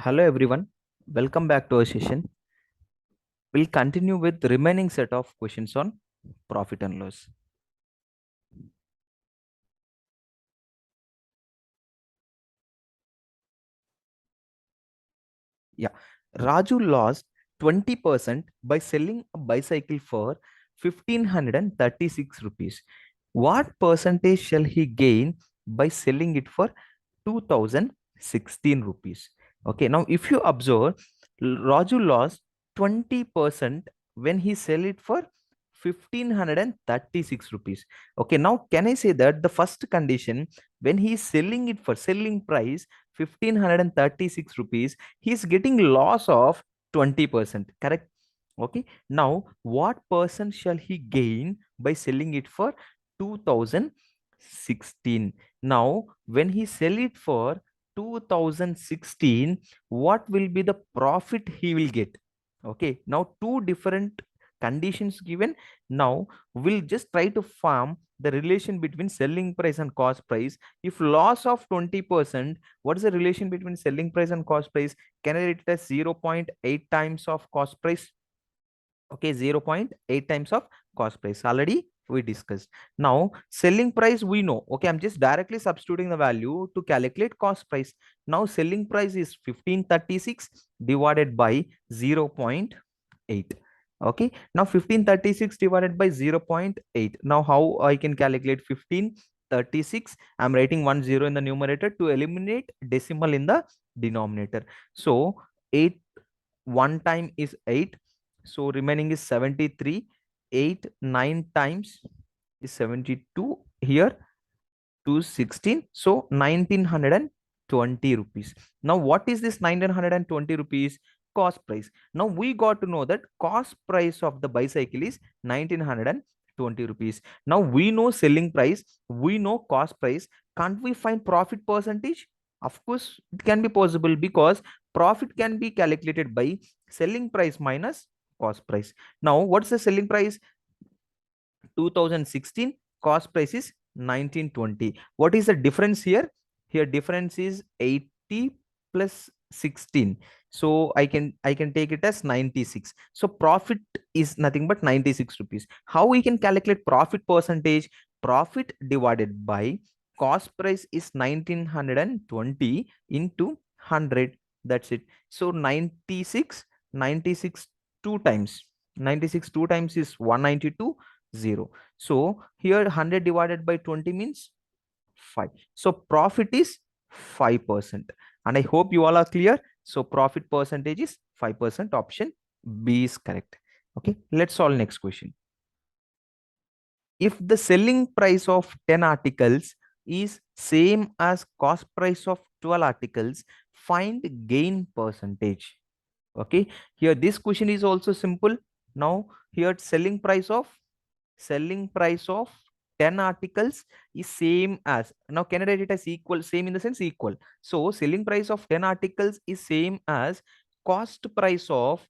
Hello everyone, welcome back to our session. We'll continue with the remaining set of questions on profit and loss. Yeah, Raju lost 20% by selling a bicycle for 1536 rupees. What percentage shall he gain by selling it for 2016 rupees? Okay, now if you observe, Raju lost 20% when he sell it for 1536 rupees. Okay, now can I say that the first condition, when he is selling it for selling price 1536 rupees, he is getting loss of 20%, correct? Okay, now what percent shall he gain by selling it for 2016? Now when he sell it for 2016, what will be the profit he will get? Okay, now two different conditions given. Now we'll just try to form the relation between selling price and cost price. If loss of 20%, what is the relation between selling price and cost price? Can I write it as 0.8 times of cost price? Okay, 0.8 times of cost price. Already we discussed. Now selling price we know. Okay, I'm just directly substituting the value to calculate cost price. Now selling price is 1536 divided by 0.8. Okay, now 1536 divided by 0.8. Now how I can calculate 1536? I'm writing 10 in the numerator to eliminate decimal in the denominator. So 8 one time is 8, so remaining is 73. 8 9 times is 72, here 216, so 1920 rupees. Now what is this 1920 rupees? Cost price. Now we got to know that cost price of the bicycle is 1920 rupees. Now we know selling price, we know cost price. Can't we find profit percentage? Of course it can be possible, because profit can be calculated by selling price minus cost price. Now what's the selling price? 2016. Cost price is 1920. What is the difference here? Here difference is 80 plus 16, so I can take it as 96. So profit is nothing but 96 rupees. How we can calculate profit percentage? Profit divided by cost price is 1920 into 100. That's it. So 96, 96 two times, 96 two times is 192, 0. So here 100 divided by 20 means 5. So profit is 5%. And I hope you all are clear. So profit percentage is 5%. Option B is correct. Okay, let's solve next question. If the selling price of 10 articles is same as cost price of 12 articles, find gain percentage. Okay, here this question is also simple. Now here selling price of 10 articles is same as, now can I write it as equal? Same in the sense equal. So selling price of 10 articles is same as cost price of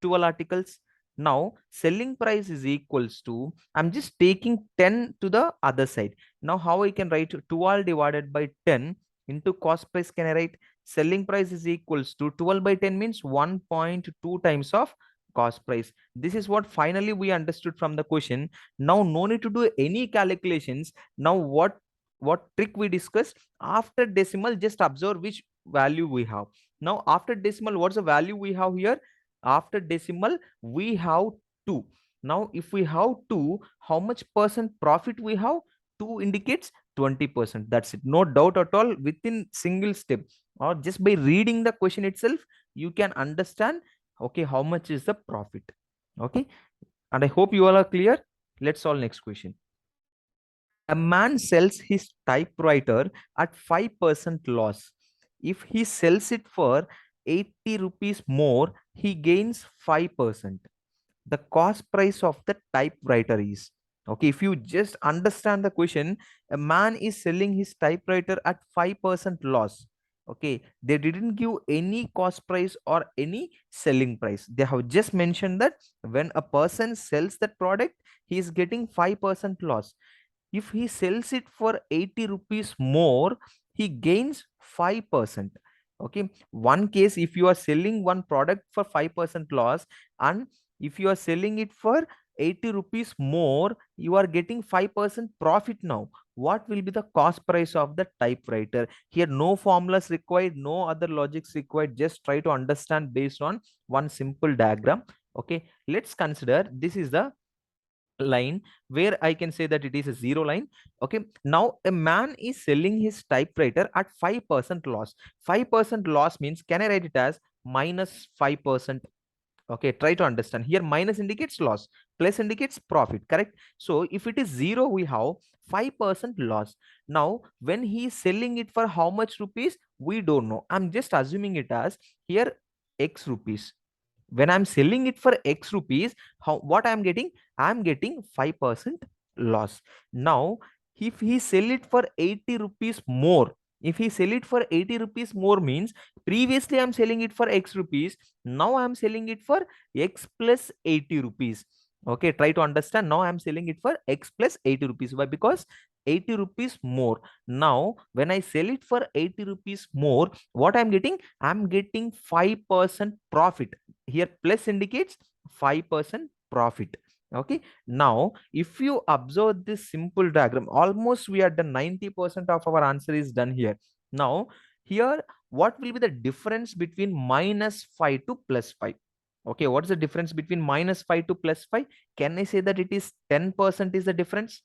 12 articles. Now selling price is equals to, I'm just taking 10 to the other side. Now how I can write 12 divided by 10 into cost price? Can I write selling price is equals to 12 by 10 means 1.2 times of cost price. This is what finally we understood from the question. Now no need to do any calculations. Now what trick we discussed? After decimal, just observe which value we have. Now after decimal, what's the value we have here? After decimal we have 2. Now if we have 2, how much percent profit we have? 2 indicates 20%. That's it, no doubt at all. Within single step, or just by reading the question itself, you can understand, okay, how much is the profit. Okay, and I hope you all are clear. Let's solve next question. A man sells his typewriter at 5% loss. If he sells it for 80 rupees more, he gains 5%. The cost price of the typewriter is, okay, if you just understand the question, a man is selling his typewriter at 5% loss. Okay, they didn't give any cost price or any selling price. They have just mentioned that when a person sells that product, he is getting 5% loss. If he sells it for 80 rupees more, he gains 5%. Okay, one case, if you are selling one product for 5% loss, and if you are selling it for 80 rupees more, you are getting 5% profit. Now what will be the cost price of the typewriter? Here no formulas required, no other logics required, just try to understand based on one simple diagram. Okay, let's consider this is the line where I can say that it is a zero line. Okay, now a man is selling his typewriter at 5% loss. 5% loss means, can I write it as minus 5%? Okay, try to understand. Here minus indicates loss, plus indicates profit, correct? So if it is zero, we have 5% loss. Now when he is selling it for how much rupees, we don't know. I'm just assuming it as here x rupees. When I'm selling it for x rupees, how what I'm getting? I'm getting 5% loss. Now if he sell it for 80 rupees more, if he sell it for 80 rupees more means, previously I'm selling it for x rupees, now I'm selling it for x plus 80 rupees. Okay, try to understand. Now I'm selling it for x plus 80 rupees. Why? Because 80 rupees more. Now when I sell it for 80 rupees more, what I'm getting? I'm getting 5% profit. Here plus indicates 5% profit. Okay, now if you observe this simple diagram, almost we are done. 90% of our answer is done here. Now here, what will be the difference between minus 5 to plus 5? Okay, what is the difference between minus 5 to plus 5? Can I say that it is 10% is the difference?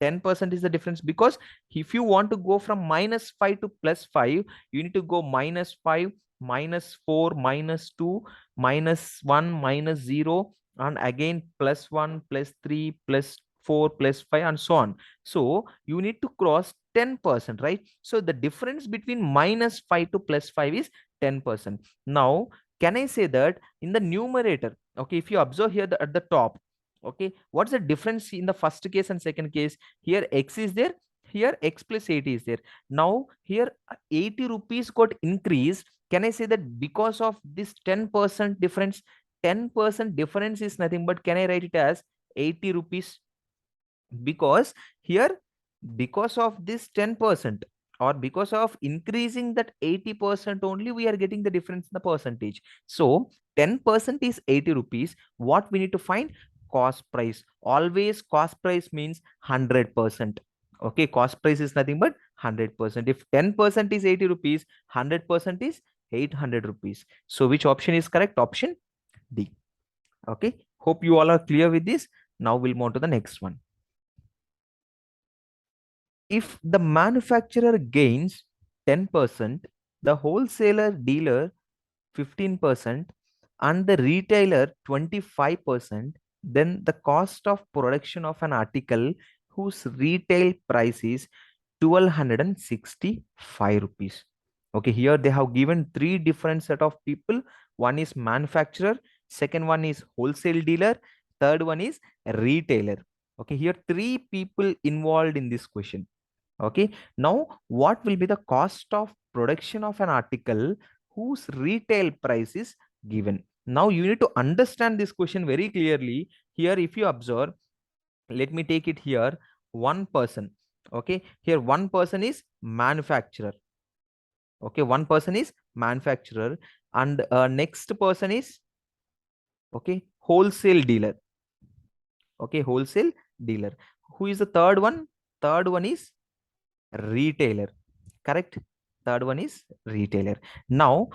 10% is the difference, because if you want to go from minus 5 to plus 5, you need to go minus 5, minus 4, minus 2, minus 1, minus 0, and again plus 1, plus 3, plus 4, plus 5, and so on. So you need to cross 10%, right? So the difference between minus 5 to plus 5 is 10%. Now can I say that in the numerator, okay, if you observe here at the top, okay, what's the difference in the first case and second case? Here x is there, here x plus 80 is there. Now here 80 rupees got increased. Can I say that because of this 10% difference? 10% difference is nothing but, can I write it as 80 rupees? Because here, because of this 10%, or because of increasing that 80% only, we are getting the difference in the percentage. So 10% is 80 rupees. What we need to find? Cost price. Always cost price means 100%. Okay, cost price is nothing but 100%. If 10% is 80 rupees, 100% is 800 rupees. So which option is correct? Option D. Okay, hope you all are clear with this. Now we'll move to the next one. If the manufacturer gains 10%, the wholesaler dealer 15%, and the retailer 25%, then the cost of production of an article whose retail price is 1265 rupees. Okay, here they have given three different set of people. One is manufacturer, second one is wholesale dealer, third one is retailer. Okay, here three people involved in this question. Okay, now what will be the cost of production of an article whose retail price is given? Now you need to understand this question very clearly. Here if you observe, let me take it here, one person. Okay, here one person is manufacturer. Okay, one person is manufacturer, and next person is, okay, wholesale dealer. Okay, wholesale dealer. Who is the third one? Third one is retailer. Correct? Third one is retailer. Now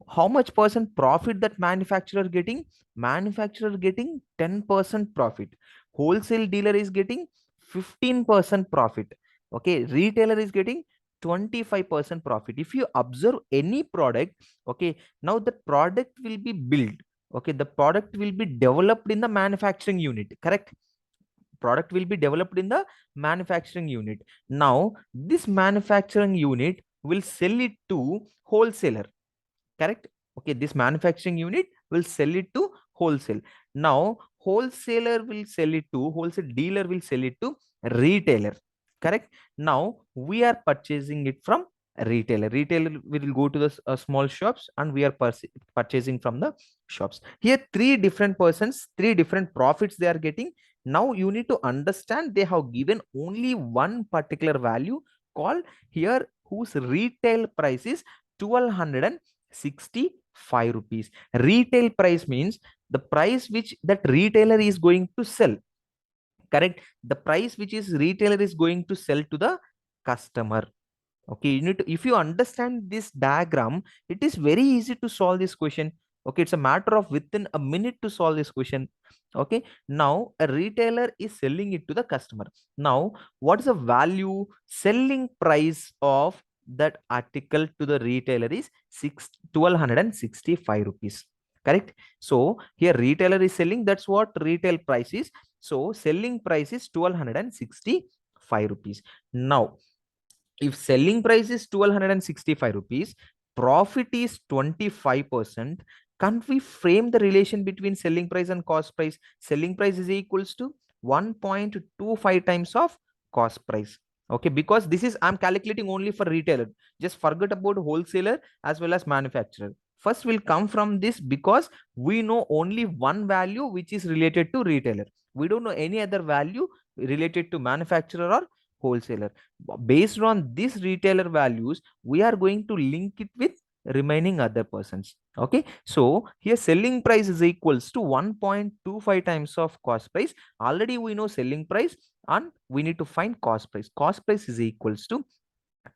how much percent profit that manufacturer getting? Manufacturer getting 10% profit. Wholesale dealer is getting 15% profit. Okay, retailer is getting 25% profit. If you observe any product, okay, now the product will be built. Okay, the product will be developed in the manufacturing unit. Correct? Product will be developed in the manufacturing unit. Now this manufacturing unit will sell it to wholesaler. Correct? Okay, this manufacturing unit will sell it to wholesale. Now wholesaler will sell it to, wholesale dealer will sell it to retailer. Correct? Now we are purchasing it from retailer. Retailer will go to the small shops, and we are purchasing from the shops. Here three different persons, three different profits they are getting. Now you need to understand, they have given only one particular value called here, whose retail price is 1265 rupees. Retail price means the price which that retailer is going to sell. Correct? The price which is retailer is going to sell to the customer. Okay, you need to, if you understand this diagram, it is very easy to solve this question. Okay, it's a matter of within a minute to solve this question. Okay, now a retailer is selling it to the customer. Now, what is the value selling price of that article to the retailer is 1265 rupees. Correct? So here retailer is selling, that's what retail price is. So selling price is 1265 rupees. Now, if selling price is 1265 rupees, profit is 25%, can't we frame the relation between selling price and cost price? Selling price is equals to 1.25 times of cost price. Okay, because this is, I'm calculating only for retailer. Just forget about wholesaler as well as manufacturer. First will come from this because we know only one value which is related to retailer. We don't know any other value related to manufacturer or wholesaler. Based on these retailer values, we are going to link it with remaining other persons. Okay, so here selling price is equals to 1.25 times of cost price. Already we know selling price and we need to find cost price. Cost price is equals to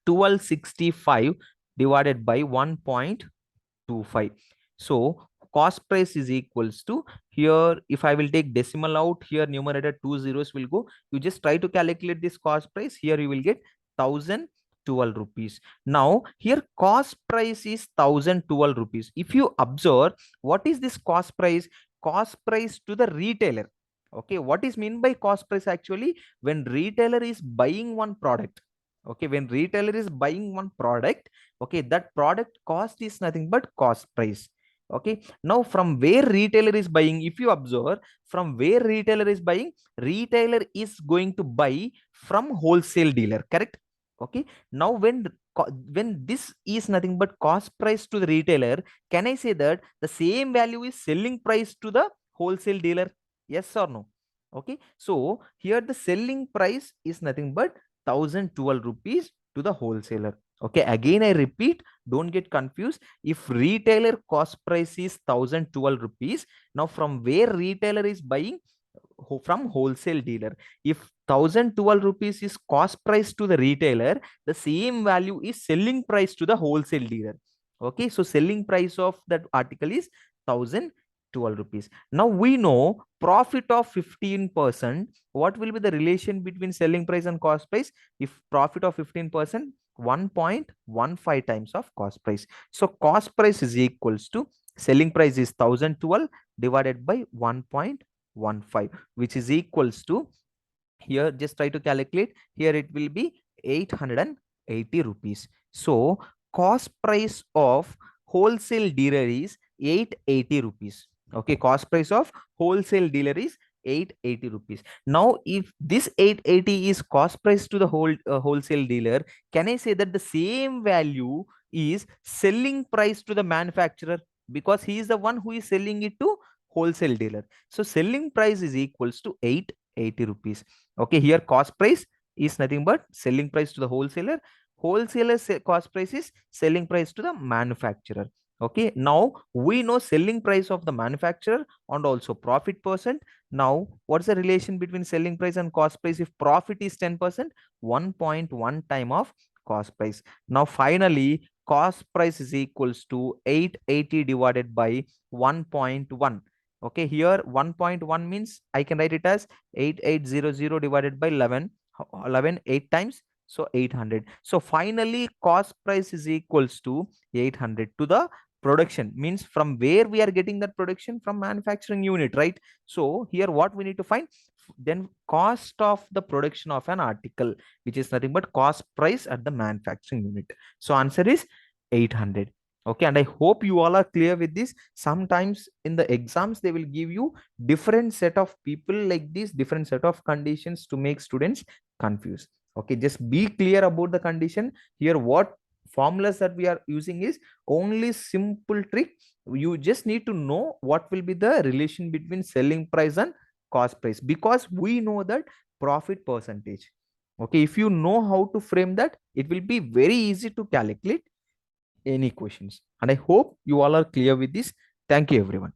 1265 divided by 1.25. So cost price is equals to, here if I will take decimal out, here numerator 2 zeros will go. You just try to calculate this cost price. Here you will get 1012 rupees. Now here cost price is 1012 rupees. If you observe, what is this cost price? Cost price to the retailer. Okay, what is mean by cost price? Actually, when retailer is buying one product, okay, when retailer is buying one product, okay, that product cost is nothing but cost price. Okay, now from where retailer is buying, if you observe, from where retailer is buying, retailer is going to buy from wholesale dealer. Correct? Okay, now when this is nothing but cost price to the retailer, can I say that the same value is selling price to the wholesale dealer? Yes or no? Okay, so here the selling price is nothing but 1012 rupees to the wholesaler. Okay, again I repeat, don't get confused. If retailer cost price is 1012 rupees, now from where retailer is buying? From wholesale dealer. If 1012 rupees is cost price to the retailer, the same value is selling price to the wholesale dealer. Okay, so selling price of that article is 1012 rupees. Now we know profit of 15%. What will be the relation between selling price and cost price? If profit of 15%, 1.15 times of cost price. So cost price is equals to selling price is 1012 divided by 1.15, which is equals to, here just try to calculate, here it will be 880 rupees. So cost price of wholesale dealer is 880 rupees. Okay, cost price of wholesale dealer is 880 rupees. Now if this 880 is cost price to the wholesale dealer, can I say that the same value is selling price to the manufacturer, because he is the one who is selling it to wholesale dealer. So selling price is equals to 880 rupees. Okay, here cost price is nothing but selling price to the wholesaler. Cost price is selling price to the manufacturer. Okay, now we know selling price of the manufacturer and also profit percent. Now what's the relation between selling price and cost price? If profit is 10%, 1.1 time of cost price. Now finally cost price is equals to 880 divided by 1.1. Okay, here 1.1 means I can write it as 8800 divided by 11, 8 times, so 800. So finally cost price is equals to 800 to the production, means from where we are getting that production, from manufacturing unit, right? So here what we need to find, then cost of the production of an article, which is nothing but cost price at the manufacturing unit. So answer is 800. Okay, and I hope you all are clear with this. Sometimes in the exams they will give you different set of people like this, different set of conditions to make students confused. Okay, just be clear about the condition. Here what formulas that we are using is only simple trick. You just need to know what will be the relation between selling price and cost price, because we know that profit percentage. Okay, if you know how to frame that, it will be very easy to calculate. any questions. And I hope you all are clear with this. Thank you, everyone.